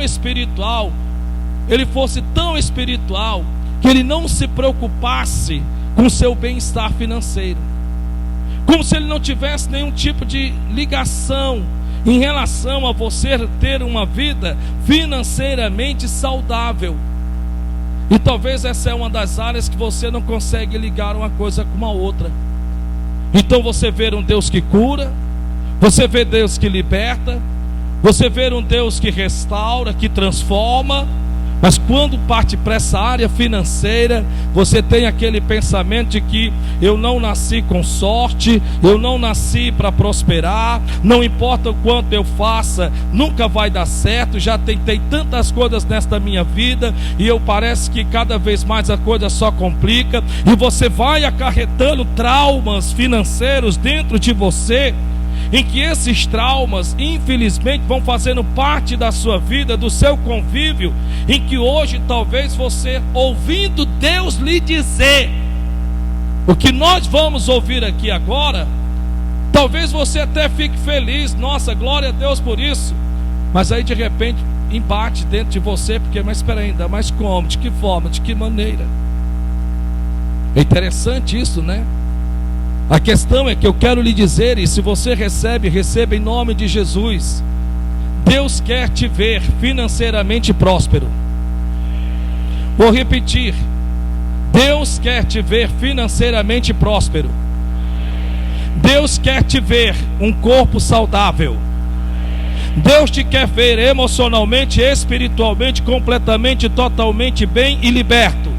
espiritual, que ele não se preocupasse com o seu bem-estar financeiro, como se ele não tivesse nenhum tipo de ligação em relação a você ter uma vida financeiramente saudável. E talvez essa é uma das áreas que você não consegue ligar uma coisa com a outra. Então você vê um Deus que cura, você vê Deus que liberta, você vê um Deus que restaura, que transforma, mas quando parte para essa área financeira, você tem aquele pensamento de que eu não nasci com sorte, eu não nasci para prosperar, não importa o quanto eu faça, nunca vai dar certo, já tentei tantas coisas nesta minha vida, e eu parece que cada vez mais a coisa só complica, e você vai acarretando traumas financeiros dentro de você, em que esses traumas, infelizmente, vão fazendo parte da sua vida, do seu convívio, em que hoje talvez você, ouvindo Deus lhe dizer o que nós vamos ouvir aqui agora, talvez você até fique feliz, nossa, glória a Deus por isso, mas aí de repente embate dentro de você, porque, mas espera ainda, mas como, de que forma, de que maneira? É interessante isso, né? A questão é que eu quero lhe dizer, e se você recebe, receba em nome de Jesus. Deus quer te ver financeiramente próspero. Vou repetir: Deus quer te ver financeiramente próspero. Deus quer te ver um corpo saudável. Deus te quer ver emocionalmente, espiritualmente, completamente, totalmente bem e liberto.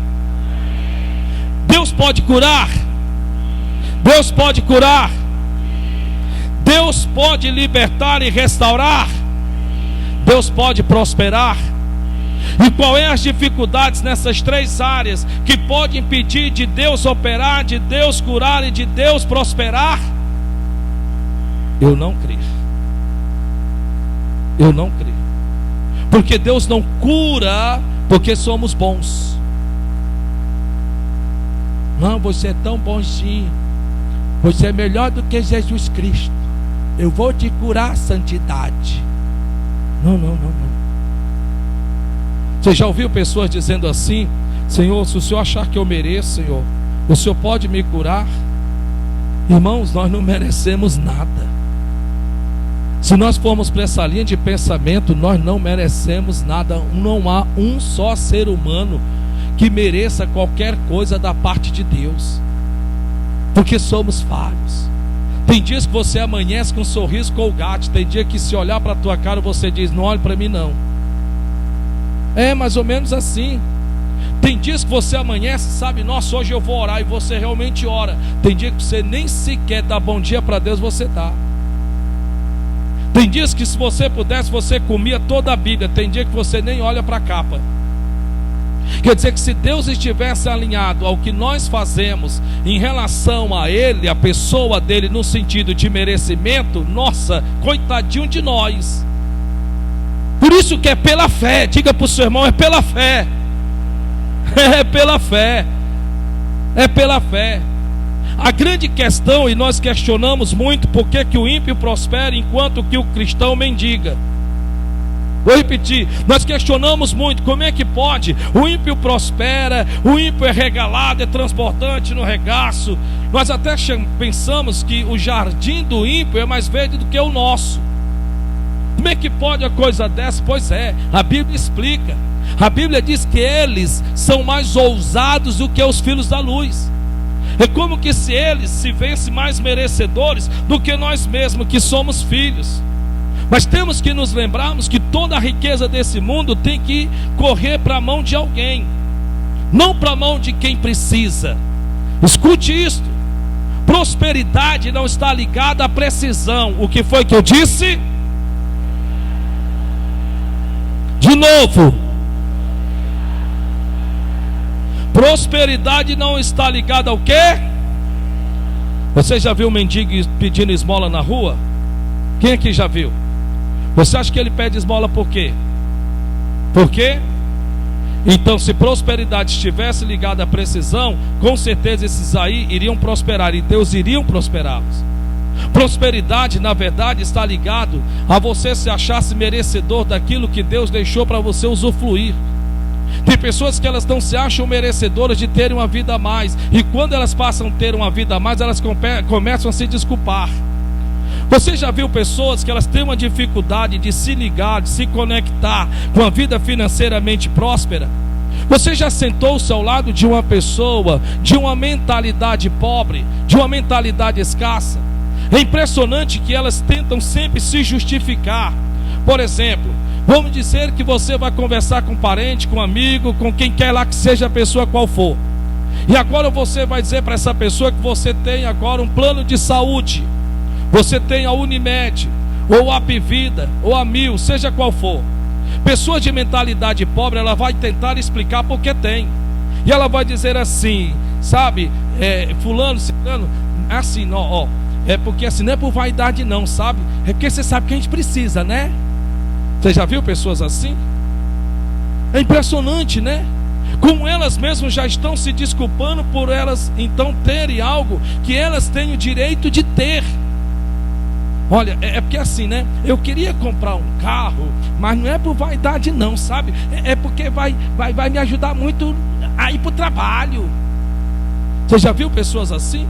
Deus pode curar. Deus pode curar, Deus pode libertar e restaurar, Deus pode prosperar. E qual é as dificuldades nessas três áreas que podem impedir de Deus operar, de Deus curar e de Deus prosperar? Eu não creio, porque Deus não cura porque somos bons. Não, você é tão bonzinho, você é melhor do que Jesus Cristo, eu vou te curar a santidade. Não. Você já ouviu pessoas dizendo assim: Senhor, se o Senhor achar que eu mereço, Senhor, o Senhor pode me curar? Irmãos, nós não merecemos nada. Se nós formos para essa linha de pensamento, nós não merecemos nada. Não há um só ser humano que mereça qualquer coisa da parte de Deus, porque somos falhos. Tem dias que você amanhece com um sorriso colgate, tem dia que se olhar para a tua cara você diz: não olhe para mim não. É mais ou menos assim. Tem dias que você amanhece, sabe, nossa, hoje eu vou orar, e você realmente ora. Tem dia que você nem sequer dá bom dia para Deus, você dá. Tem dias que se você pudesse, você comia toda a Bíblia. Tem dia que você nem olha para a capa. Quer dizer que se Deus estivesse alinhado ao que nós fazemos em relação a Ele, a pessoa dele, no sentido de merecimento, nossa, coitadinho de nós. Por isso que é pela fé. Diga para o seu irmão: é pela fé. É pela fé. É pela fé. A grande questão, e nós questionamos muito, por que o ímpio prospera enquanto que o cristão mendiga. Vou repetir, nós questionamos muito, como é que pode? O ímpio prospera, o ímpio é regalado, é transbordante no regaço. Nós até pensamos que o jardim do ímpio é mais verde do que o nosso. Como é que pode a coisa dessa? Pois é, a Bíblia explica. A Bíblia diz que eles são mais ousados do que os filhos da luz. É como que se eles se vissem mais merecedores do que nós mesmos, que somos filhos. Mas temos que nos lembrarmos que toda a riqueza desse mundo tem que correr para a mão de alguém, não para a mão de quem precisa. Escute isto: prosperidade não está ligada à precisão. O que foi que eu disse? De novo: prosperidade não está ligada ao quê? Você já viu um mendigo pedindo esmola na rua? Quem aqui já viu? Você acha que ele pede esmola por quê? Por quê? Então, se prosperidade estivesse ligada à precisão, com certeza esses aí iriam prosperar, e Deus iria prosperá-los. Prosperidade, na verdade, está ligado a você se achar-se merecedor daquilo que Deus deixou para você usufruir. Tem pessoas que elas não se acham merecedoras de terem uma vida a mais, e quando elas passam a ter uma vida a mais, elas começam a se desculpar. Você já viu pessoas que elas têm uma dificuldade de se ligar, de se conectar com a vida financeiramente próspera? Você já sentou-se ao lado de uma pessoa de uma mentalidade pobre, de uma mentalidade escassa? É impressionante que elas tentam sempre se justificar. Por exemplo, vamos dizer que você vai conversar com um parente, com um amigo, com quem quer lá que seja a pessoa qual for. E agora você vai dizer para essa pessoa que você tem agora um plano de saúde. Você tem a Unimed, ou a Apvida, ou a Mil, seja qual for. Pessoa de mentalidade pobre, ela vai tentar explicar porque tem. E ela vai dizer assim, sabe, fulano, ciclano, assim, ó, é porque assim, não é por vaidade não, sabe? É porque você sabe que a gente precisa, né? Você já viu pessoas assim? É impressionante, né? Como elas mesmas já estão se desculpando por elas então terem algo que elas têm o direito de ter. Olha, é porque assim, né? Eu queria comprar um carro, mas não é por vaidade não, sabe? É porque vai me ajudar muito a ir para o trabalho. Você já viu pessoas assim?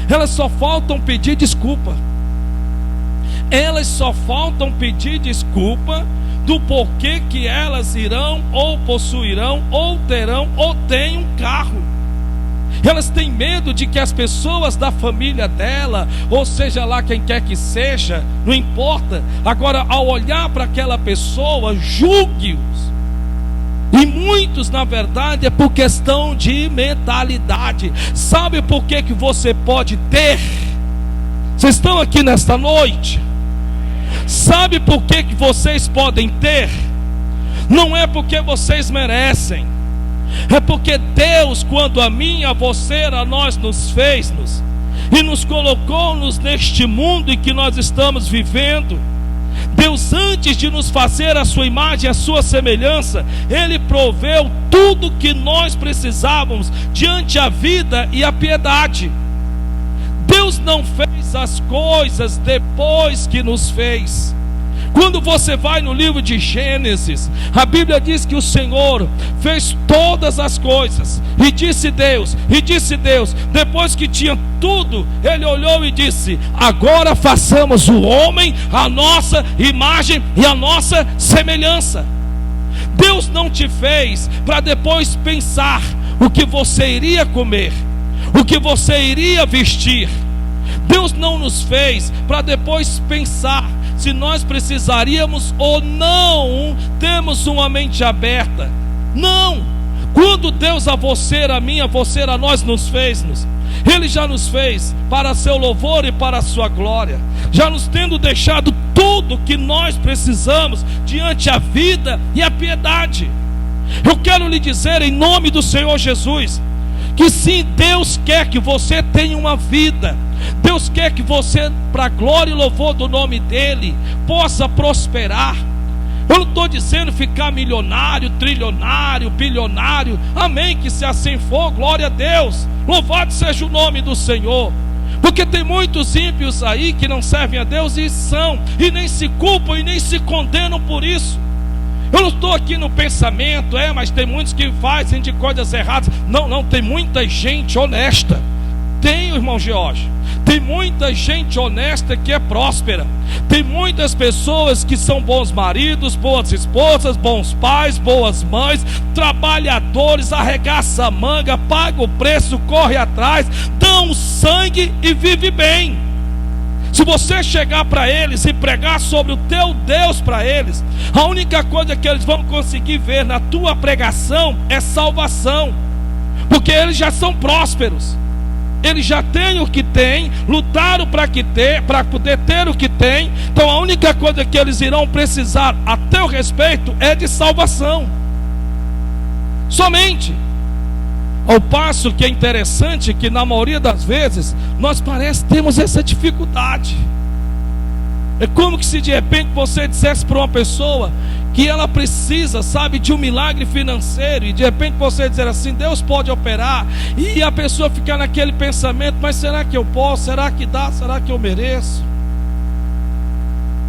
Elas só faltam pedir desculpa. Elas só faltam pedir desculpa do porquê que elas irão, ou possuirão, ou terão, ou têm um carro. Elas têm medo de que as pessoas da família dela, ou seja lá quem quer que seja, não importa, agora ao olhar para aquela pessoa, julgue-os. E muitos, na verdade, é por questão de mentalidade. Sabe por que você pode ter? Vocês estão aqui nesta noite? Sabe por que vocês podem ter? Não é porque vocês merecem. É porque Deus, quando a mim, a você, a nós nos fez-nos e nos colocou-nos neste mundo em que nós estamos vivendo, Deus, antes de nos fazer a sua imagem, a sua semelhança, Ele proveu tudo que nós precisávamos diante a vida e a piedade. Deus não fez as coisas depois que nos fez. Quando você vai no livro de Gênesis, a Bíblia diz que o Senhor fez todas as coisas. E disse Deus, depois que tinha tudo, Ele olhou e disse: agora façamos o homem a nossa imagem e a nossa semelhança. Deus não te fez para depois pensar o que você iria comer, o que você iria vestir. Deus não nos fez para depois pensar se nós precisaríamos ou não termos uma mente aberta. Não. Quando Deus a você, a mim, a você, a nós nos fez, Ele já nos fez para seu louvor e para a sua glória, já nos tendo deixado tudo que nós precisamos diante a vida e a piedade. Eu quero lhe dizer em nome do Senhor Jesus que sim, Deus quer que você tenha uma vida. Deus quer que você, para a glória e louvor do nome dEle, possa prosperar. Eu não estou dizendo ficar milionário, trilionário, bilionário. Amém, que se assim for, glória a Deus. Louvado seja o nome do Senhor. Porque tem muitos ímpios aí que não servem a Deus e nem se culpam e nem se condenam por isso. Eu não estou aqui no pensamento, mas tem muitos que fazem de coisas erradas. Não, tem muita gente honesta. Tem, irmão George, tem muita gente honesta que é próspera. Tem muitas pessoas que são bons maridos, boas esposas, bons pais, boas mães, trabalhadores, arregaça a manga, paga o preço, corre atrás, dão sangue e vive bem. Se você chegar para eles e pregar sobre o teu Deus para eles, a única coisa que eles vão conseguir ver na tua pregação é salvação, porque eles já são prósperos. Eles já têm o que têm, lutaram para poder ter o que têm. Então a única coisa que eles irão precisar a teu respeito é de salvação. Somente. Ao passo que é interessante que na maioria das vezes nós temos essa dificuldade. É como que se de repente você dissesse para uma pessoa que ela precisa, sabe, de um milagre financeiro, e de repente você dizer assim: Deus pode operar, e a pessoa ficar naquele pensamento: mas será que eu posso? Será que dá? Será que eu mereço?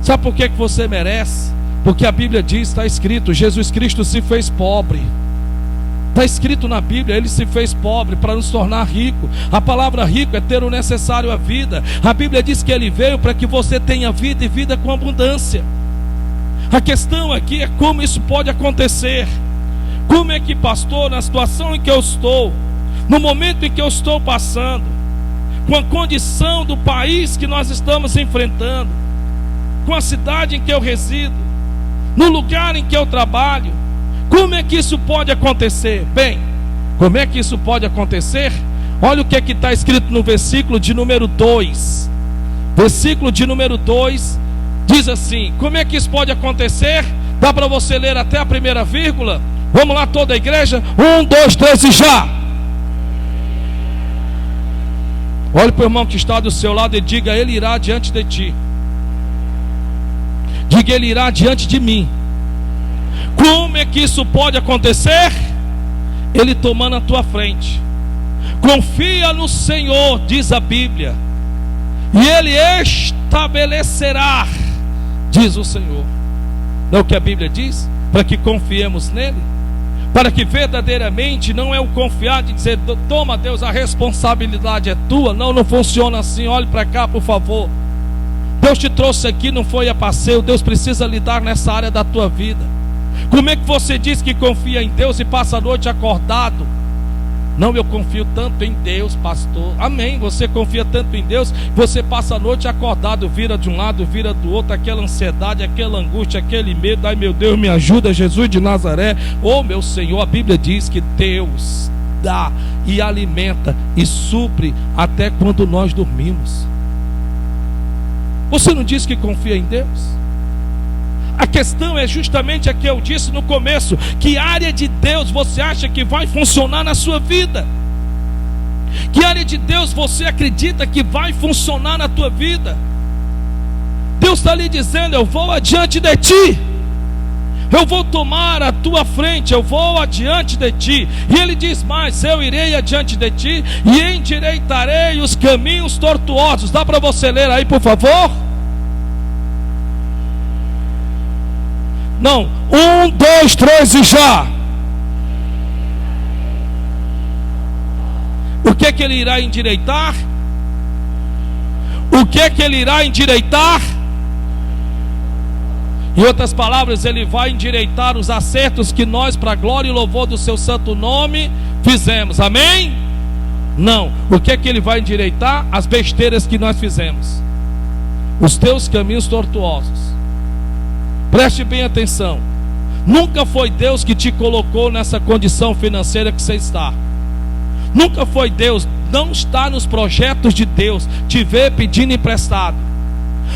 Sabe por que você merece? Porque a Bíblia diz, está escrito, Jesus Cristo se fez pobre. Está escrito na Bíblia, Ele se fez pobre para nos tornar rico. A palavra rico é ter o necessário à vida. A Bíblia diz que Ele veio para que você tenha vida e vida com abundância. A questão aqui é como isso pode acontecer. Como é que, pastor, na situação em que eu estou, no momento em que eu estou passando, com a condição do país que nós estamos enfrentando, com a cidade em que eu resido, no lugar em que eu trabalho, como é que isso pode acontecer? Bem, como é que isso pode acontecer? Olha o que está escrito no versículo de número 2. Versículo de número 2 diz assim: como é que isso pode acontecer? Dá para você ler até a primeira vírgula? Vamos lá, toda a igreja? 1, 2, 3 e já! Olhe para o irmão que está do seu lado e diga: Ele irá diante de ti. Diga: Ele irá diante de mim. Como é que isso pode acontecer? Ele tomando a tua frente. Confia no Senhor, diz a Bíblia, e Ele estabelecerá, diz o Senhor. Não é o que a Bíblia diz? Para que confiemos nele, para que verdadeiramente não é o confiar de dizer: toma, Deus, a responsabilidade é tua. Não, não funciona assim. Olhe para cá, por favor. Deus te trouxe aqui, não foi a passeio. Deus precisa lidar nessa área da tua vida. Como é que você diz que confia em Deus e passa a noite acordado? Não, eu confio tanto em Deus, pastor. Amém, você confia tanto em Deus, você passa a noite acordado, vira de um lado, vira do outro, aquela ansiedade, aquela angústia, aquele medo. Ai, meu Deus, me ajuda, Jesus de Nazaré. Oh, meu Senhor, a Bíblia diz que Deus dá e alimenta e supre até quando nós dormimos. Você não diz que confia em Deus? A questão é justamente a que eu disse no começo: que área de Deus você acha que vai funcionar na sua vida? Que área de Deus você acredita que vai funcionar na tua vida? Deus está lhe dizendo: eu vou adiante de ti, eu vou tomar a tua frente, eu vou adiante de ti. E Ele diz mais: eu irei adiante de ti e endireitarei os caminhos tortuosos. Dá para você ler aí, por favor? Não, 1, 2, 3 e já. O que é que Ele irá endireitar? O que é que Ele irá endireitar? Em outras palavras, Ele vai endireitar os acertos que nós, para a glória e louvor do seu santo nome, fizemos. Amém? Não. O que é que Ele vai endireitar? As besteiras que nós fizemos, os teus caminhos tortuosos. Preste bem atenção. Nunca foi Deus que te colocou nessa condição financeira que você está. Nunca foi Deus. Não está nos projetos de Deus te ver pedindo emprestado.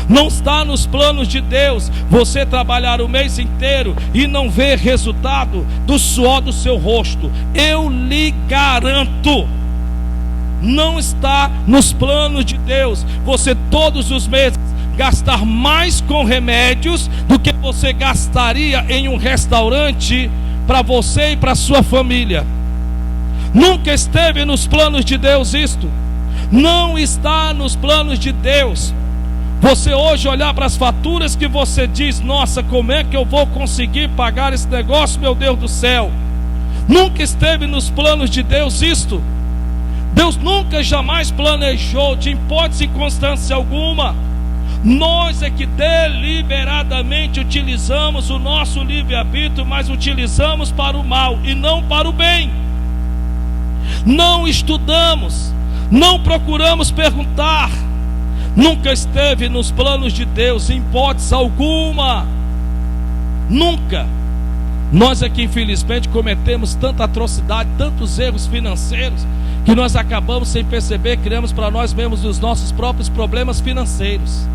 Não está nos planos de Deus você trabalhar o mês inteiro e não ver resultado do suor do seu rosto. Eu lhe garanto, não está nos planos de Deus você todos os meses gastar mais com remédios do que você gastaria em um restaurante para você e para sua família. Nunca esteve nos planos de Deus isto. Não está nos planos de Deus você hoje olhar para as faturas que você diz: nossa, como é que eu vou conseguir pagar esse negócio, meu Deus do céu? Nunca esteve nos planos de Deus isto. Deus nunca jamais planejou, de hipótese e constância alguma. Nós é que deliberadamente utilizamos o nosso livre-arbítrio, mas utilizamos para o mal e não para o bem. Não estudamos, não procuramos perguntar. Nunca esteve nos planos de Deus, em hipótese alguma. Nunca. Nós é que infelizmente cometemos tanta atrocidade, tantos erros financeiros, que nós acabamos sem perceber, criamos para nós mesmos os nossos próprios problemas financeiros.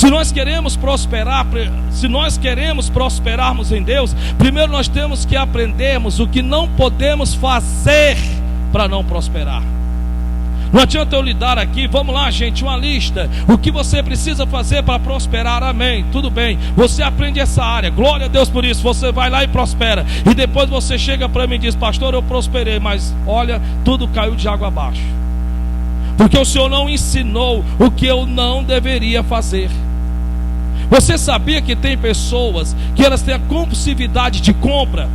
Se nós queremos prosperar, se nós queremos prosperarmos em Deus, primeiro nós temos que aprendermos o que não podemos fazer para não prosperar. Não adianta eu lhe dar aqui, vamos lá gente, uma lista, o que você precisa fazer para prosperar, amém, tudo bem, você aprende essa área, glória a Deus por isso, você vai lá e prospera, e depois você chega para mim e diz, pastor, eu prosperei, mas olha, tudo caiu de água abaixo, porque o Senhor não ensinou o que eu não deveria fazer. Você sabia que tem pessoas que elas têm a compulsividade de compra?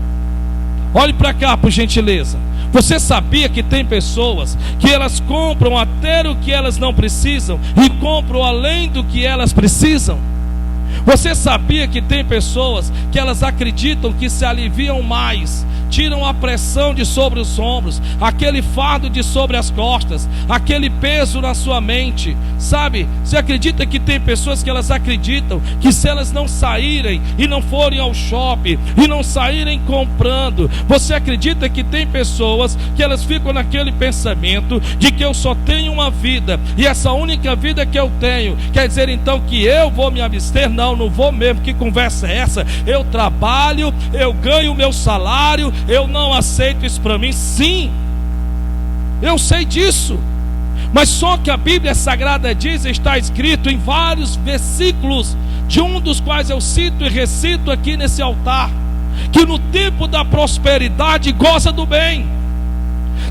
Olhe para cá, por gentileza. Você sabia que tem pessoas que elas compram até o que elas não precisam e compram além do que elas precisam? Você sabia que tem pessoas que elas acreditam que se aliviam mais, tiram a pressão de sobre os ombros, aquele fardo de sobre as costas, aquele peso na sua mente, sabe? Você acredita que tem pessoas que elas acreditam que se elas não saírem e não forem ao shopping e não saírem comprando, você acredita que tem pessoas que elas ficam naquele pensamento de que eu só tenho uma vida e essa única vida que eu tenho, quer dizer então que eu vou me abster? Não vou mesmo, que conversa é essa? Eu trabalho, eu ganho o meu salário, eu não aceito isso para mim. Sim, eu sei disso, mas só que a Bíblia Sagrada diz, está escrito em vários versículos, de um dos quais eu cito e recito aqui nesse altar, que no tempo da prosperidade goza do bem.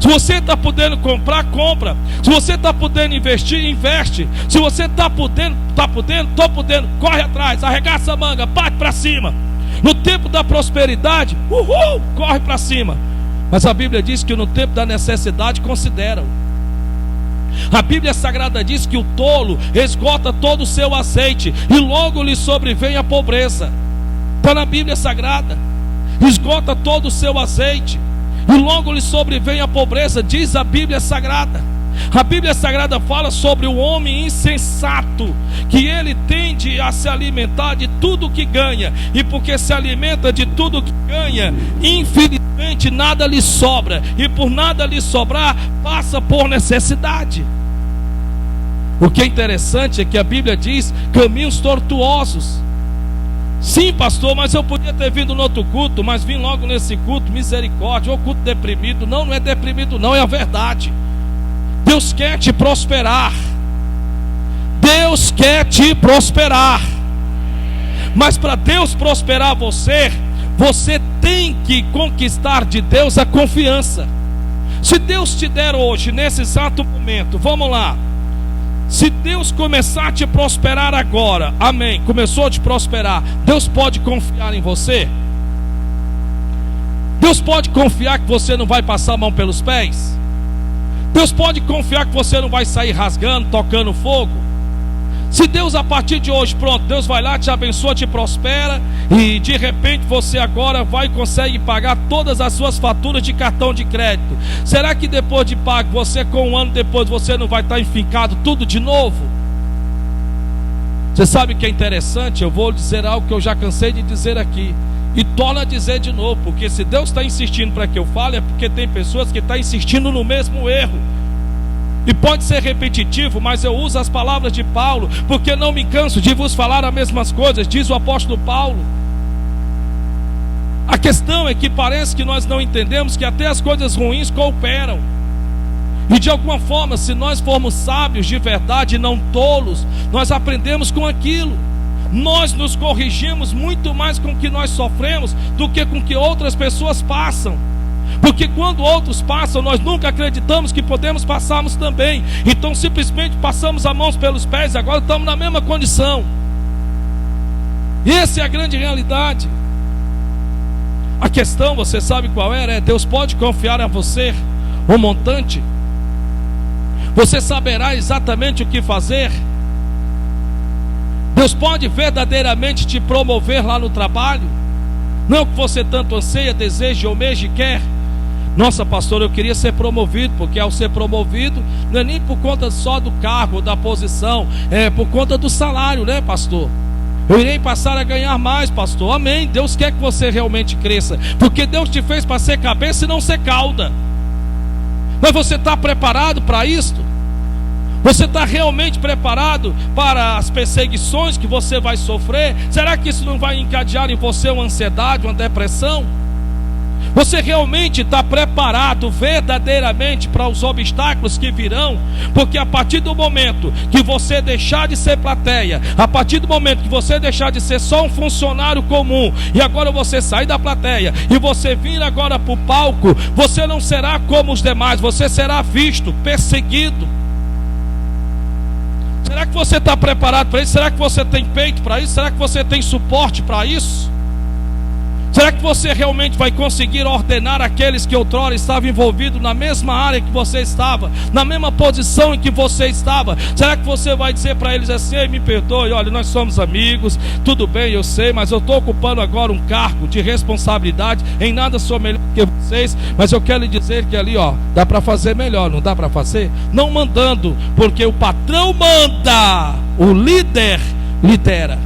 Se você está podendo comprar, compra. Se você está podendo investir, investe. Se você está podendo, estou podendo, corre atrás, arregaça a manga, parte para cima. No tempo da prosperidade, corre para cima. Mas a Bíblia diz que no tempo da necessidade, considera-o. A Bíblia Sagrada diz que o tolo esgota todo o seu azeite e logo lhe sobrevém a pobreza. Está na Bíblia Sagrada. Esgota todo o seu azeite e logo lhe sobrevém a pobreza, diz a Bíblia Sagrada. A Bíblia Sagrada fala sobre o homem insensato, que ele tende a se alimentar de tudo que ganha, e porque se alimenta de tudo que ganha, infelizmente nada lhe sobra, e por nada lhe sobrar, passa por necessidade. O que é interessante é que a Bíblia diz caminhos tortuosos. Sim, pastor, mas eu podia ter vindo no outro culto, mas vim logo nesse culto, misericórdia, ou culto deprimido. Não é deprimido não, é a verdade. Deus quer te prosperar. Deus quer te prosperar. Mas para Deus prosperar você, você tem que conquistar de Deus a confiança. Se Deus te der hoje, nesse exato momento, vamos lá, se Deus começar a te prosperar agora, amém, começou a te prosperar, Deus pode confiar em você? Deus pode confiar que você não vai passar a mão pelos pés? Deus pode confiar que você não vai sair rasgando, tocando fogo? Se Deus a partir de hoje, pronto, Deus vai lá, te abençoa, te prospera, e de repente você agora vai e consegue pagar todas as suas faturas de cartão de crédito, será que depois de pago, você com um ano depois, você não vai estar enfincado tudo de novo? Você sabe o que é interessante? Eu vou dizer algo que eu já cansei de dizer aqui, e torno a dizer de novo, porque se Deus está insistindo para que eu fale, é porque tem pessoas que estão insistindo no mesmo erro. E pode ser repetitivo, mas eu uso as palavras de Paulo, porque não me canso de vos falar as mesmas coisas, diz o apóstolo Paulo. A questão é que parece que nós não entendemos que até as coisas ruins cooperam. E de alguma forma, se nós formos sábios de verdade e não tolos, nós aprendemos com aquilo. Nós nos corrigimos muito mais com o que nós sofremos do que com o que outras pessoas passam. Porque quando outros passam, nós nunca acreditamos que podemos passarmos também. Então simplesmente passamos as mãos pelos pés e agora estamos na mesma condição. E essa é a grande realidade. A questão, você sabe qual era? Deus pode confiar a você um montante? Você saberá exatamente o que fazer? Deus pode verdadeiramente te promover lá no trabalho? Não é o que você tanto anseia, deseja, almeja e quer? Nossa, pastor, eu queria ser promovido, porque ao ser promovido, não é nem por conta só do cargo, da posição, é por conta do salário, né, pastor? Eu irei passar a ganhar mais, pastor. Amém, Deus quer que você realmente cresça, porque Deus te fez para ser cabeça e não ser cauda. Mas você está preparado para isto? Você está realmente preparado para as perseguições que você vai sofrer? Será que isso não vai encadear em você uma ansiedade, uma depressão? Você realmente está preparado verdadeiramente para os obstáculos que virão? Porque a partir do momento que você deixar de ser plateia, a partir do momento que você deixar de ser só um funcionário comum, e agora você sair da plateia e você vir agora para o palco, você não será como os demais, você será visto, perseguido. Será que você está preparado para isso? Será que você tem peito para isso? Será que você tem suporte para isso? Será que você realmente vai conseguir ordenar aqueles que outrora estavam envolvidos na mesma área que você estava, na mesma posição em que você estava? Será que você vai dizer para eles assim: ei, me perdoe, olha, nós somos amigos, tudo bem, eu sei, mas eu estou ocupando agora um cargo de responsabilidade, em nada sou melhor que vocês, mas eu quero lhe dizer que ali, dá para fazer melhor, não dá para fazer? Não mandando, porque o patrão manda, o líder lidera.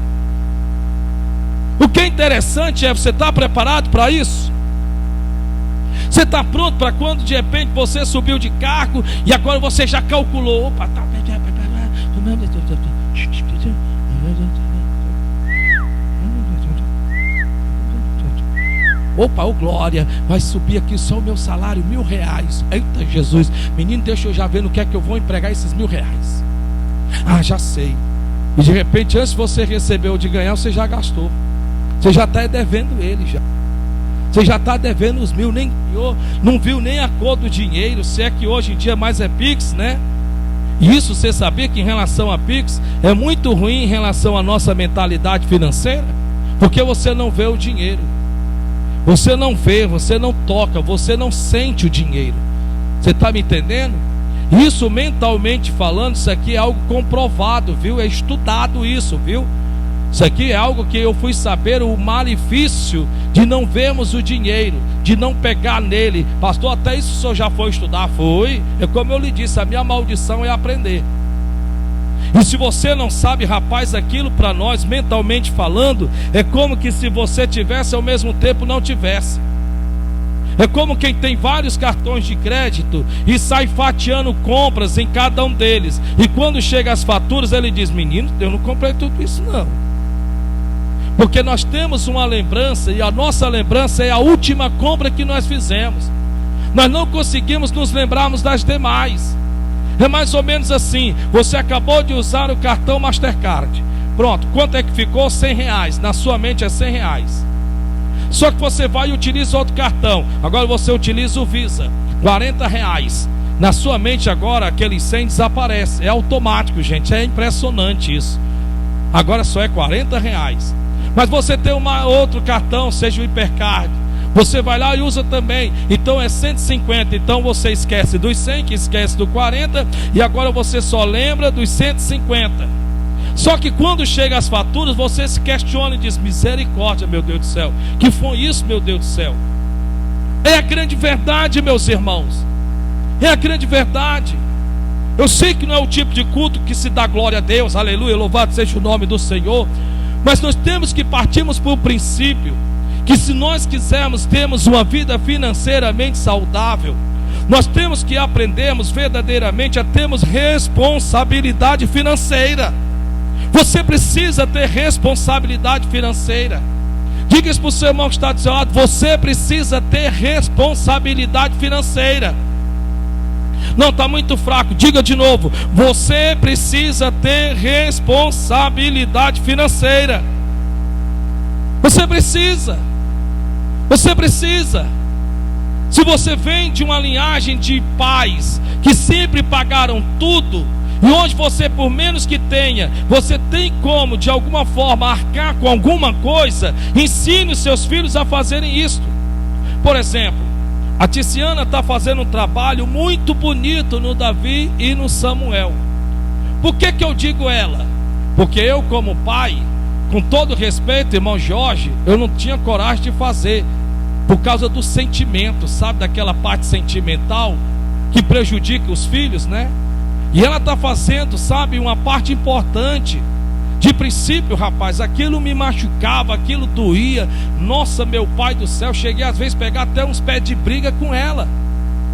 O que é interessante é, você está preparado para isso? Você está pronto para quando de repente você subiu de cargo e agora você já calculou: opa, tá. Opa, ô glória, vai subir aqui só o meu salário, R$1.000. Eita Jesus, menino, deixa eu já ver no que é que eu vou empregar esses R$1.000. Ah, já sei. E de repente, antes de você receber ou de ganhar, você já gastou. Você já está devendo ele já. Você já está devendo os 1.000, nem criou, não viu nem a cor do dinheiro. Se é que hoje em dia mais é Pix, né? E isso você sabia que em relação a Pix é muito ruim em relação à nossa mentalidade financeira? Porque você não vê o dinheiro. Você não vê, você não toca, você não sente o dinheiro. Você está me entendendo? Isso mentalmente falando, isso aqui é algo comprovado, viu? É estudado isso, viu? Isso aqui é algo que eu fui saber, o malefício de não vermos o dinheiro, de não pegar nele. Pastor, até isso o senhor já foi estudar? Foi. É como eu lhe disse, a minha maldição é aprender. E se você não sabe, rapaz, aquilo para nós, mentalmente falando, é como que se você tivesse ao mesmo tempo não tivesse. É como quem tem vários cartões de crédito e sai fatiando compras em cada um deles. E quando chega as faturas, ele diz: menino, eu não comprei tudo isso não. Porque nós temos uma lembrança, e a nossa lembrança é a última compra que nós fizemos. Nós não conseguimos nos lembrarmos das demais. É mais ou menos assim: você acabou de usar o cartão Mastercard. Pronto, quanto é que ficou? R$100. Na sua mente é R$100. Só que você vai e utiliza outro cartão. Agora você utiliza o Visa, R$40. Na sua mente agora aquele 100 desaparece. É automático, gente, é impressionante isso. Agora só é R$40. Mas você tem outro cartão, seja o Hipercard, você vai lá e usa também. Então é 150. Então você esquece dos 100, que esquece do 40, e agora você só lembra dos 150. Só que quando chega as faturas, você se questiona e diz: misericórdia, meu Deus do céu, que foi isso, meu Deus do céu? É a grande verdade, meus irmãos. É a grande verdade. Eu sei que não é o tipo de culto que se dá glória a Deus, aleluia, louvado seja o nome do Senhor. Mas nós temos que partirmos por um princípio, que se nós quisermos termos uma vida financeiramente saudável, nós temos que aprendermos verdadeiramente a termos responsabilidade financeira. Você precisa ter responsabilidade financeira. Diga isso para o seu irmão que está do seu lado: você precisa ter responsabilidade financeira. Não, está muito fraco. Diga de novo: você precisa ter responsabilidade financeira. Você precisa. Você precisa. Se você vem de uma linhagem de pais que sempre pagaram tudo, e hoje você, por menos que tenha, você tem como de alguma forma arcar com alguma coisa, ensine os seus filhos a fazerem isto. Por exemplo, a Ticiana está fazendo um trabalho muito bonito no Davi e no Samuel. Por que eu digo ela? Porque eu, como pai, com todo respeito, irmão Jorge, eu não tinha coragem de fazer, por causa do sentimento, sabe, daquela parte sentimental que prejudica os filhos, né? E ela está fazendo, sabe, uma parte importante. De princípio, rapaz, aquilo me machucava, aquilo doía. Nossa, meu pai do céu, cheguei às vezes a pegar até uns pés de briga com ela.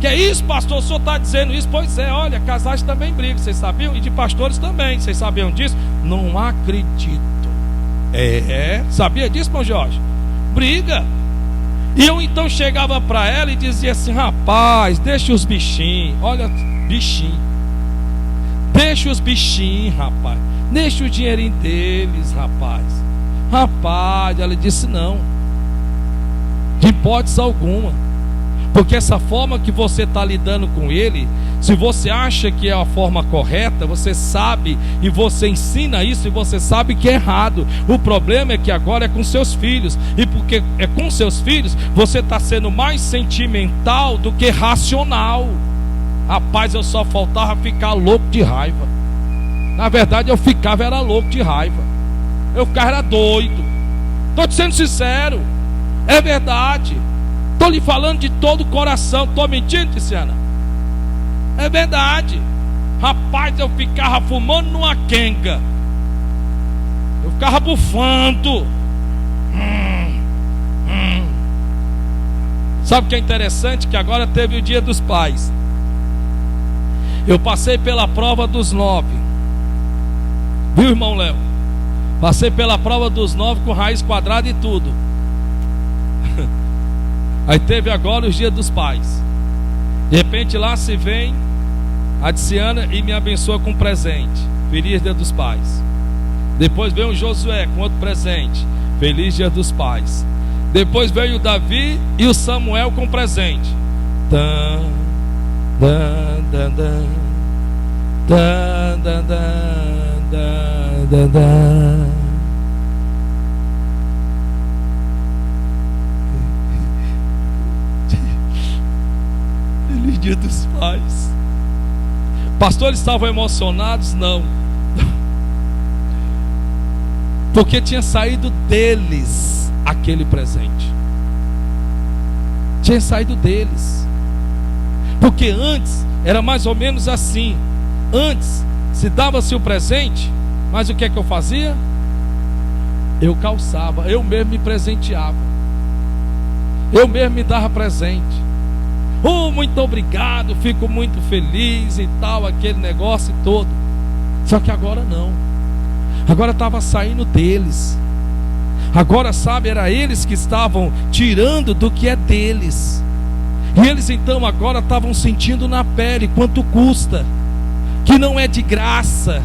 Que é isso, pastor? O senhor está dizendo isso? Pois é, olha, casais também brigam, vocês sabiam? E de pastores também, vocês sabiam disso? Não acredito. Sabia disso, irmão Jorge? Briga. E eu então chegava para ela e dizia assim: rapaz, deixa os bichinhos, olha, bichinho, deixa os bichinhos, rapaz, deixa o dinheirinho deles, rapaz. Rapaz, ela disse: não, de hipótese alguma, porque essa forma que você está lidando com ele, se você acha que é a forma correta, você sabe e você ensina isso e você sabe que é errado. O problema é que agora é com seus filhos, e porque é com seus filhos, você está sendo mais sentimental do que racional. Rapaz, eu só faltava ficar louco de raiva. Na verdade eu ficava era louco de raiva. Eu ficava era doido. Estou te sendo sincero, é verdade. Estou lhe falando de todo o coração. Estou mentindo, Tiziana? É verdade. Rapaz, eu ficava fumando numa quenga, eu ficava bufando. Sabe o que é interessante? Que agora teve o Dia dos Pais. Eu passei pela prova dos 9. Viu, irmão Léo? Passei pela prova dos 9 com raiz quadrada e tudo. Aí teve agora os Dias dos Pais. De repente lá se vem a Tiziana e me abençoa com um presente. Feliz Dia dos Pais. Depois vem o Josué com outro presente. Feliz Dia dos Pais. Depois veio o Davi e o Samuel com presente. Feliz Dia dos Pais. Pastores estavam emocionados? Não. Porque tinha saído deles aquele presente. Tinha saído deles. Porque antes era mais ou menos assim. Antes se dava-se o presente, mas o que é que eu fazia? Eu calçava, eu mesmo me presenteava, eu mesmo me dava presente. Oh, muito obrigado, fico muito feliz e tal, aquele negócio todo. Só que agora não. Agora estava saindo deles. Agora, sabe, era eles que estavam tirando do que é deles. E eles então agora estavam sentindo na pele quanto custa, que não é de graça.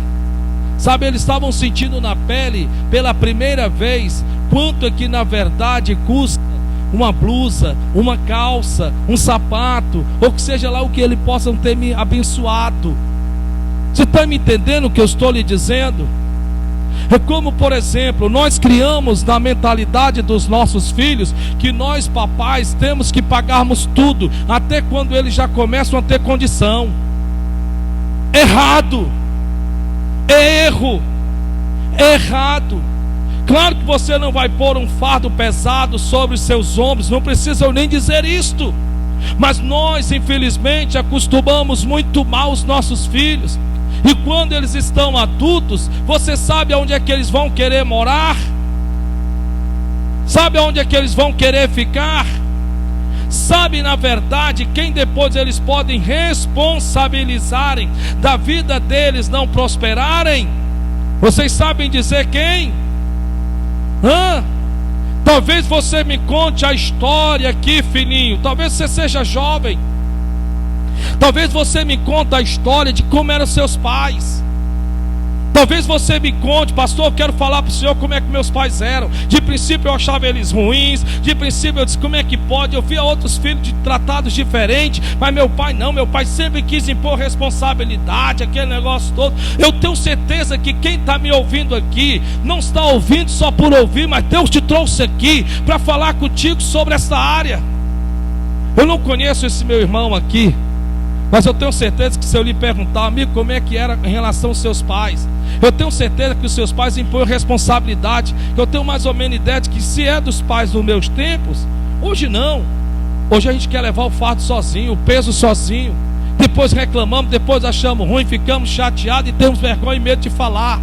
Sabe, eles estavam sentindo na pele pela primeira vez quanto é que na verdade custa uma blusa, uma calça, um sapato, ou que seja lá o que eles possam ter me abençoado. Você está me entendendo o que eu estou lhe dizendo? É como, por exemplo, nós criamos na mentalidade dos nossos filhos que nós papais temos que pagarmos tudo, até quando eles já começam a ter condição. Errado, é erro, é errado. Claro que você não vai pôr um fardo pesado sobre os seus ombros, não precisa eu nem dizer isto. Mas nós, infelizmente, acostumamos muito mal os nossos filhos. E quando eles estão adultos, você sabe aonde é que eles vão querer morar? Sabe aonde é que eles vão querer ficar? Sabe, na verdade, quem depois eles podem responsabilizarem da vida deles não prosperarem? Vocês sabem dizer quem? Talvez você me conte a história aqui, filhinho. Talvez você seja jovem. Talvez você me conte a história de como eram seus pais. Talvez você me conte: pastor, eu quero falar para o senhor como é que meus pais eram. De princípio eu achava eles ruins. De princípio eu disse: como é que pode? Eu via outros filhos tratados diferentes, mas meu pai não. Meu pai sempre quis impor responsabilidade, aquele negócio todo. Eu tenho certeza que quem está me ouvindo aqui não está ouvindo só por ouvir, mas Deus te trouxe aqui para falar contigo sobre essa área. Eu não conheço esse meu irmão aqui, mas eu tenho certeza que se eu lhe perguntar: amigo, como é que era em relação aos seus pais? Eu tenho certeza que os seus pais impõem responsabilidade. Eu tenho mais ou menos ideia de que se é dos pais dos meus tempos, hoje não. Hoje a gente quer levar o fardo sozinho, o peso sozinho. Depois reclamamos, depois achamos ruim, ficamos chateados e temos vergonha e medo de falar.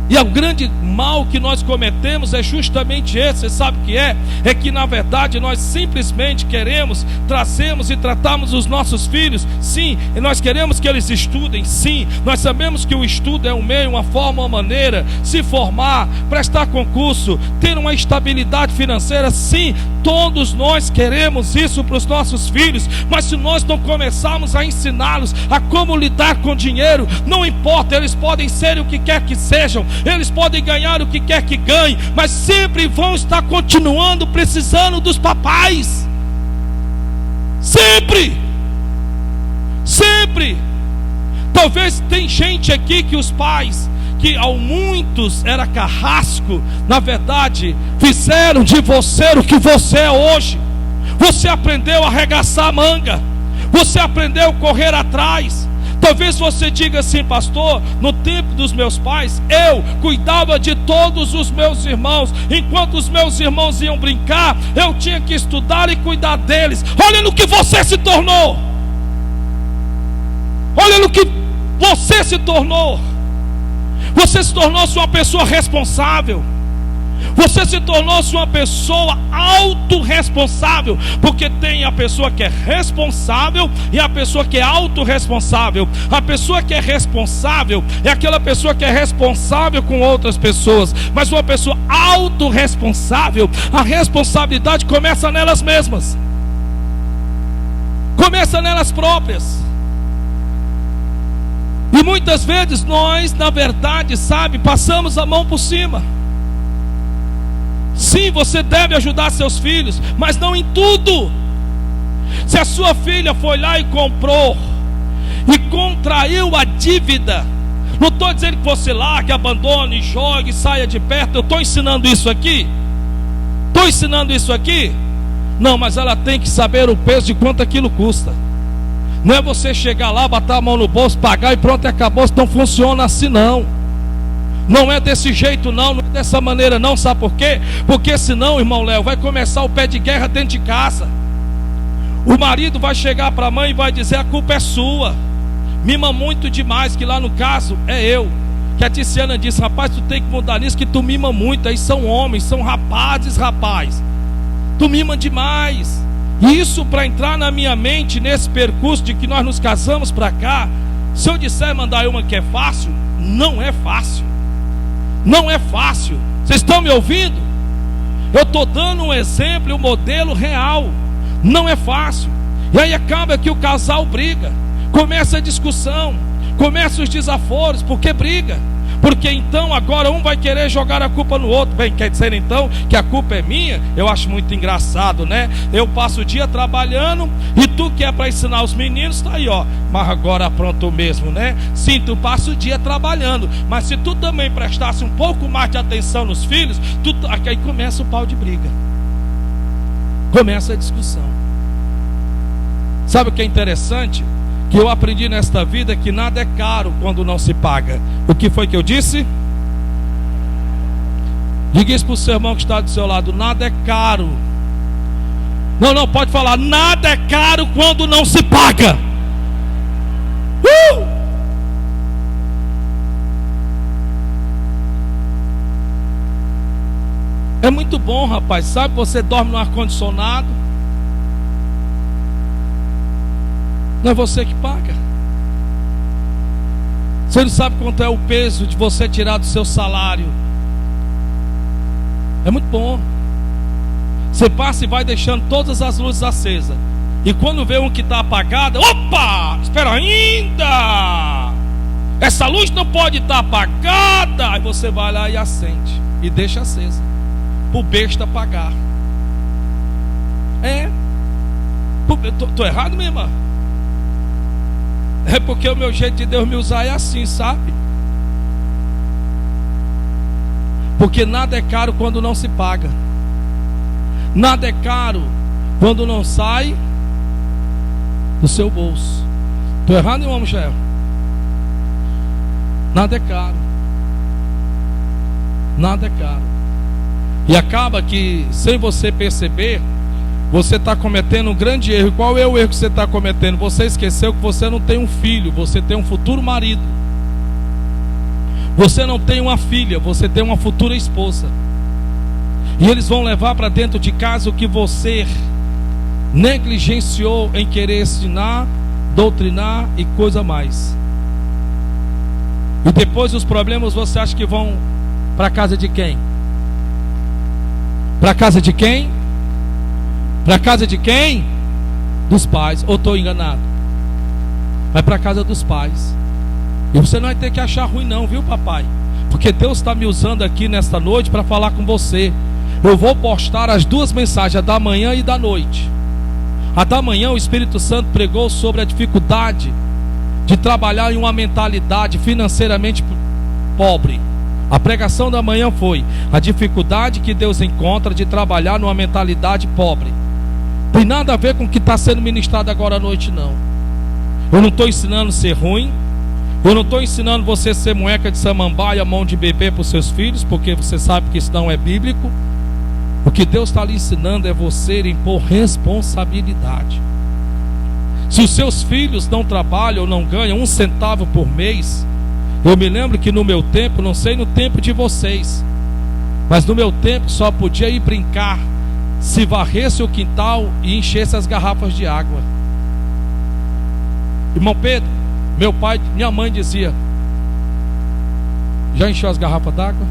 E o grande mal que nós cometemos é justamente esse. Você sabe o que é? É que na verdade nós simplesmente queremos, trazemos e tratamos os nossos filhos. Sim, e nós queremos que eles estudem. Sim, nós sabemos que o estudo é um meio, uma forma, uma maneira, se formar, prestar concurso, ter uma estabilidade financeira. Sim, todos nós queremos isso para os nossos filhos. Mas se nós não começarmos a ensiná-los a como lidar com dinheiro, não importa, eles podem ser o que quer que sejam, eles podem ganhar o que quer que ganhem, mas sempre vão estar continuando precisando dos papais. Sempre. Sempre. Talvez tem gente aqui que os pais, que ao muitos era carrasco, na verdade fizeram de você o que você é hoje. Você aprendeu a arregaçar a manga, você aprendeu a correr atrás. Talvez você diga assim: pastor, no tempo dos meus pais, eu cuidava de todos os meus irmãos. Enquanto os meus irmãos iam brincar, eu tinha que estudar e cuidar deles. Olha no que você se tornou. Olha no que você se tornou. Você se tornou-se uma pessoa responsável. Você se tornou-se uma pessoa autorresponsável. Porque tem a pessoa que é responsável e a pessoa que é autorresponsável. A pessoa que é responsável é aquela pessoa que é responsável com outras pessoas. Mas uma pessoa autorresponsável, a responsabilidade começa nelas mesmas, começa nelas próprias. E muitas vezes nós, na verdade, passamos a mão por cima. Sim, você deve ajudar seus filhos, mas não em tudo. Se a sua filha foi lá e comprou e contraiu a dívida, não estou dizendo que você largue, abandone, jogue, saia de perto. Eu estou ensinando isso aqui? Estou ensinando isso aqui? Não, mas ela tem que saber o peso de quanto aquilo custa. Não é você chegar lá, botar a mão no bolso, pagar e pronto, acabou. Não funciona assim não. Não é desse jeito não, não é dessa maneira não. Sabe por quê? Porque senão, irmão Léo, vai começar o pé de guerra dentro de casa. O marido vai chegar para a mãe e vai dizer: a culpa é sua, mima muito demais. Que lá no caso é eu. Que a Tiziana disse: rapaz, tu tem que mudar nisso, que tu mima muito. Aí são homens, são rapazes, rapaz, tu mima demais. E isso, para entrar na minha mente nesse percurso de que nós nos casamos para cá, se eu disser mandar uma que é fácil, não é fácil. Não é fácil. Vocês estão me ouvindo? Eu estou dando um exemplo, um modelo real. Não é fácil. E aí acaba que o casal briga, começa a discussão, começa os desaforos. Por que briga? Porque então agora um vai querer jogar a culpa no outro. Bem, quer dizer então que a culpa é minha? Eu acho muito engraçado, né? Eu passo o dia trabalhando e tu que é para ensinar os meninos, tá aí, ó. Mas agora pronto mesmo, né? Sim, tu passa o dia trabalhando, mas se tu também prestasse um pouco mais de atenção nos filhos, aí começa o pau de briga, começa a discussão. Sabe o que é interessante? Que eu aprendi nesta vida que nada é caro quando não se paga. O que foi que eu disse? Diga isso para o seu irmão que está do seu lado: nada é caro. Não, pode falar: nada é caro quando não se paga. É muito bom, rapaz. Sabe, você dorme no ar-condicionado, não é você que paga. Você não sabe quanto é o peso de você tirar do seu salário. É muito bom. Você passa e vai deixando todas as luzes acesas. E quando vê um que está apagado, opa, espera ainda, essa luz não pode estar apagada. Aí você vai lá e acende e deixa acesa, para o besta apagar. Estou errado, minha irmã? É porque o meu jeito de Deus me usar é assim, sabe? Porque nada é caro quando não se paga. Nada é caro quando não sai do seu bolso. Estou errado, irmão Michel? Nada é caro. Nada é caro. E acaba que, sem você perceber, você está cometendo um grande erro. Qual é o erro que você está cometendo? Você esqueceu que você não tem um filho, você tem um futuro marido. Você não tem uma filha, você tem uma futura esposa. E eles vão levar para dentro de casa o que você negligenciou em querer ensinar, doutrinar e coisa mais. E depois os problemas você acha que vão para a casa de quem? Para a casa de quem? Para a casa de quem? Dos pais. Ou estou enganado? Vai para a casa dos pais. E você não vai ter que achar ruim não, viu papai? Porque Deus está me usando aqui nesta noite para falar com você. Eu vou postar as duas mensagens, a da manhã e da noite. A da manhã o Espírito Santo pregou sobre a dificuldade de trabalhar em uma mentalidade financeiramente pobre. A pregação da manhã foi a dificuldade que Deus encontra de trabalhar numa mentalidade pobre. Tem nada a ver com o que está sendo ministrado agora à noite não. Eu não estou ensinando a ser ruim. Eu não estou ensinando você a ser moleca de samambaia, mão de bebê para os seus filhos, porque você sabe que isso não é bíblico. O que Deus está lhe ensinando é você impor responsabilidade. Se os seus filhos não trabalham ou não ganham 1 centavo por mês, eu me lembro que no meu tempo, não sei no tempo de vocês, mas no meu tempo só podia ir brincar se varresse o quintal e enchesse as garrafas de água. Irmão Pedro, meu pai, minha mãe dizia: já encheu as garrafas d'água?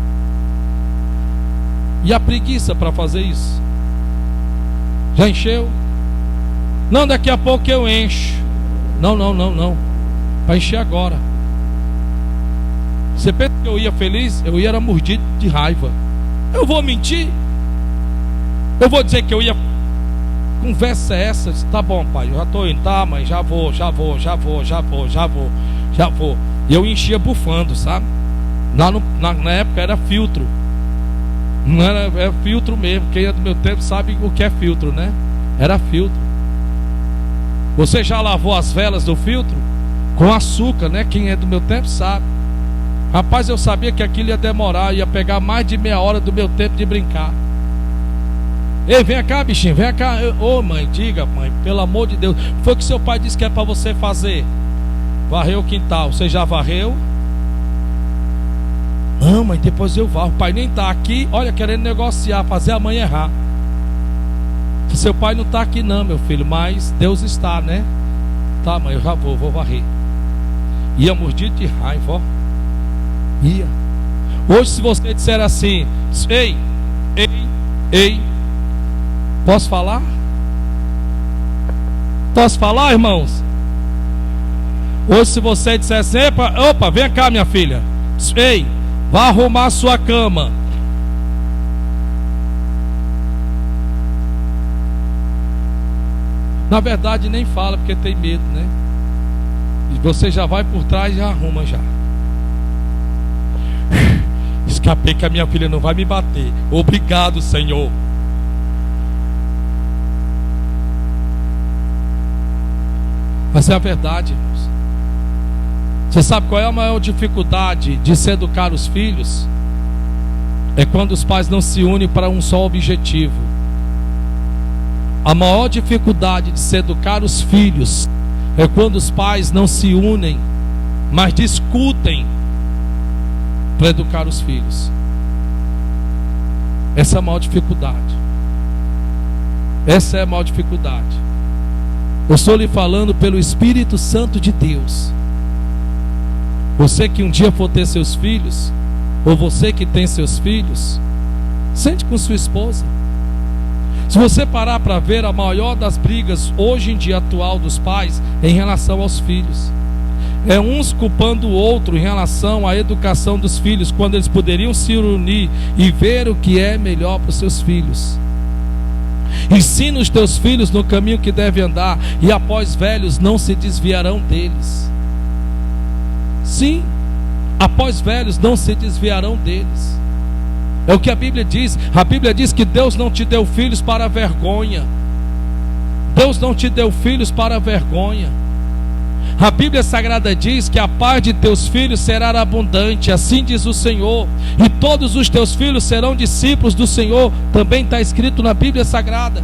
E a preguiça para fazer isso? Já encheu? Não, daqui a pouco eu encho. Não. Vai encher agora. Você pensa que eu ia feliz? Eu ia era mordido de raiva. Eu vou mentir? Eu vou dizer que eu ia... Conversa é essa? Tá bom pai, eu já estou indo. Tá mãe, já vou. E eu enchia bufando, sabe? Na época era filtro. Não era filtro mesmo. Quem é do meu tempo sabe o que é filtro, né? Era filtro. Você já lavou as velas do filtro? Com açúcar, né? Quem é do meu tempo sabe. Rapaz, eu sabia que aquilo ia demorar. Ia pegar mais de meia hora do meu tempo de brincar. Ei, vem cá bichinho, vem cá. Ô mãe, diga mãe, pelo amor de Deus, foi o que seu pai disse que é para você fazer? Varreu o quintal. Você já varreu? Não mãe, depois eu varro. O pai nem está aqui, olha, querendo negociar, fazer a mãe errar. Seu pai não está aqui não, meu filho, mas Deus está, né? Tá mãe, eu já vou varrer. Ia mordido de raiva, ó. Ia. Hoje se você disser assim: ei, posso falar? Posso falar, irmãos? Hoje se você disser assim: opa, vem cá minha filha. Ei, vá arrumar a sua cama. Na verdade nem fala porque tem medo, né? E você já vai por trás e já arruma já. Escapei que a minha filha não vai me bater. Obrigado, Senhor. Mas é a verdade, irmãos. Você sabe qual é a maior dificuldade de se educar os filhos? É quando os pais não se unem para um só objetivo. A maior dificuldade de se educar os filhos é quando os pais não se unem, mas discutem para educar os filhos. Essa é a maior dificuldade. Essa é a maior dificuldade. Eu estou lhe falando pelo Espírito Santo de Deus. Você que um dia for ter seus filhos, ou você que tem seus filhos, sente com sua esposa. Se você parar para ver, a maior das brigas hoje em dia atual dos pais é em relação aos filhos. É uns culpando o outro em relação à educação dos filhos, quando eles poderiam se unir e ver o que é melhor para os seus filhos. Ensina os teus filhos no caminho que devem andar, e após velhos não se desviarão deles. Sim, após velhos não se desviarão deles. É o que a Bíblia diz. A Bíblia diz que Deus não te deu filhos para vergonha. Deus não te deu filhos para vergonha. A Bíblia Sagrada diz que a paz de teus filhos será abundante. Assim diz o Senhor. E todos os teus filhos serão discípulos do Senhor. Também está escrito na Bíblia Sagrada.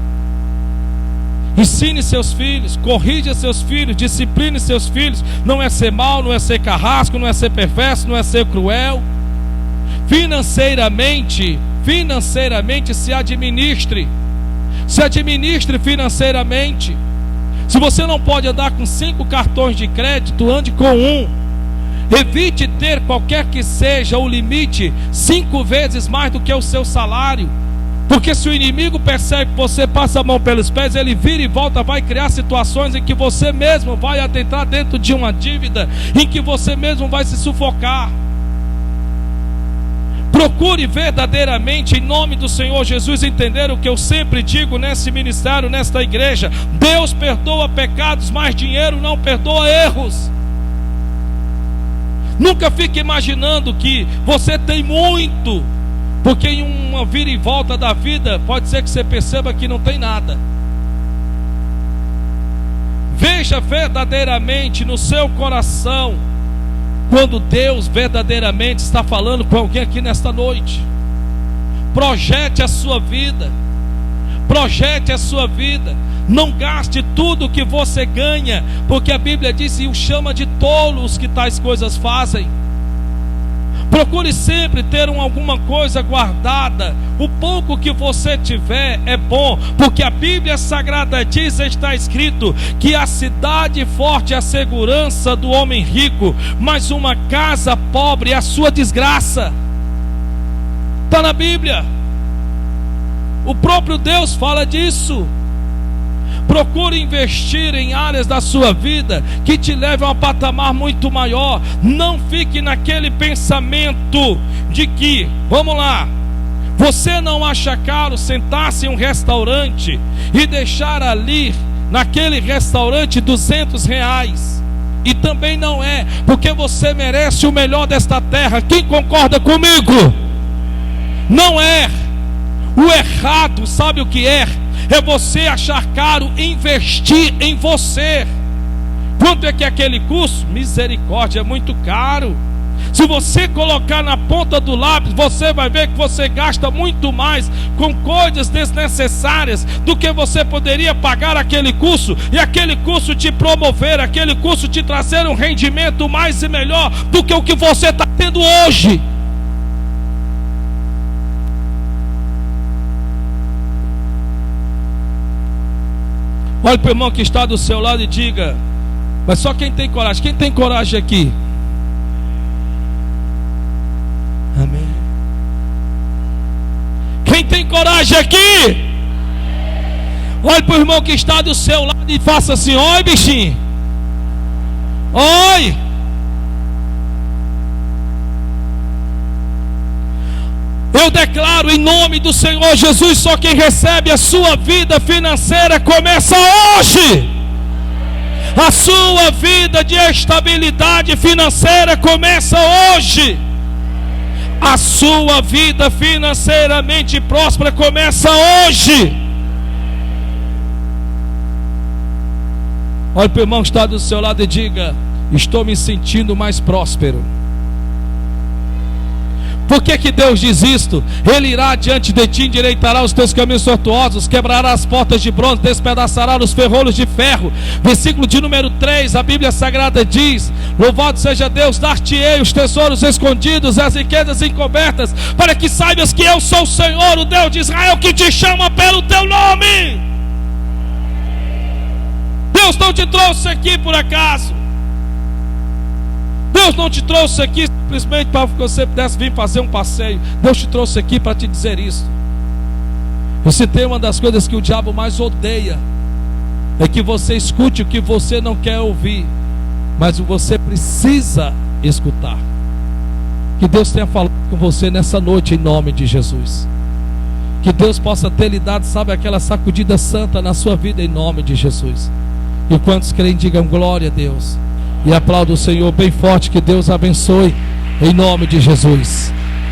Ensine seus filhos, corrija seus filhos, discipline seus filhos. Não é ser mau, não é ser carrasco, não é ser perverso, não é ser cruel. Financeiramente se administre. Se administre financeiramente. Se você não pode andar com 5 cartões de crédito, ande com 1. Evite ter qualquer que seja o limite 5 vezes mais do que o seu salário. Porque se o inimigo percebe que você passa a mão pelos pés, ele vira e volta, vai criar situações em que você mesmo vai adentrar dentro de uma dívida, em que você mesmo vai se sufocar. Procure verdadeiramente, em nome do Senhor Jesus, entender o que eu sempre digo nesse ministério, nesta igreja: Deus perdoa pecados, mas dinheiro não perdoa erros. Nunca fique imaginando que você tem muito, porque em uma vira e volta da vida, pode ser que você perceba que não tem nada. Veja verdadeiramente no seu coração, quando Deus verdadeiramente está falando com alguém aqui nesta noite. Projete a sua vida. Projete a sua vida. Não gaste tudo que você ganha, porque a Bíblia diz e o chama de tolos que tais coisas fazem. Procure sempre ter alguma coisa guardada. O pouco que você tiver é bom, porque a Bíblia Sagrada diz, está escrito, que a cidade forte é a segurança do homem rico, mas uma casa pobre é a sua desgraça. Está na Bíblia. O próprio Deus fala disso. Procure investir em áreas da sua vida que te levem a um patamar muito maior. Não fique naquele pensamento de que, vamos lá, você não acha caro sentar-se em um restaurante e deixar ali, naquele restaurante, R$200. E também não é, porque você merece o melhor desta terra. Quem concorda comigo? Não é. O errado, sabe o que é? É você achar caro investir em você. Quanto é que é aquele curso? Misericórdia, é muito caro. Se você colocar na ponta do lápis, você vai ver que você gasta muito mais com coisas desnecessárias do que você poderia pagar aquele curso, e aquele curso te promover, aquele curso te trazer um rendimento mais e melhor do que o que você está tendo hoje. Olhe para o irmão que está do seu lado e diga: mas só quem tem coragem? Quem tem coragem aqui? Amém. Quem tem coragem aqui? Olhe para o irmão que está do seu lado e faça assim: oi, bichinho. Oi. Eu declaro em nome do Senhor Jesus, só quem recebe a sua vida financeira começa hoje. A sua vida de estabilidade financeira começa hoje. A sua vida financeiramente próspera começa hoje. Olha para o irmão que está do seu lado e diga: estou me sentindo mais próspero. Por que Deus diz isto? Ele irá diante de ti, endireitará os teus caminhos tortuosos, quebrará as portas de bronze, despedaçará os ferrolhos de ferro. Versículo de número 3, a Bíblia Sagrada diz: louvado seja Deus, dar-te-ei os tesouros escondidos, as riquezas encobertas, para que saibas que eu sou o Senhor, o Deus de Israel, que te chama pelo teu nome. Deus não te trouxe aqui por acaso. Deus não te trouxe aqui simplesmente para que você pudesse vir fazer um passeio. Deus te trouxe aqui para te dizer isso. Você tem uma das coisas que o diabo mais odeia, é que você escute o que você não quer ouvir, mas você precisa escutar. Que Deus tenha falado com você nessa noite em nome de Jesus. Que Deus possa ter lhe dado, sabe, aquela sacudida santa na sua vida em nome de Jesus. E quantos creem, digam glória a Deus. E aplauda o Senhor bem forte. Que Deus abençoe em nome de Jesus.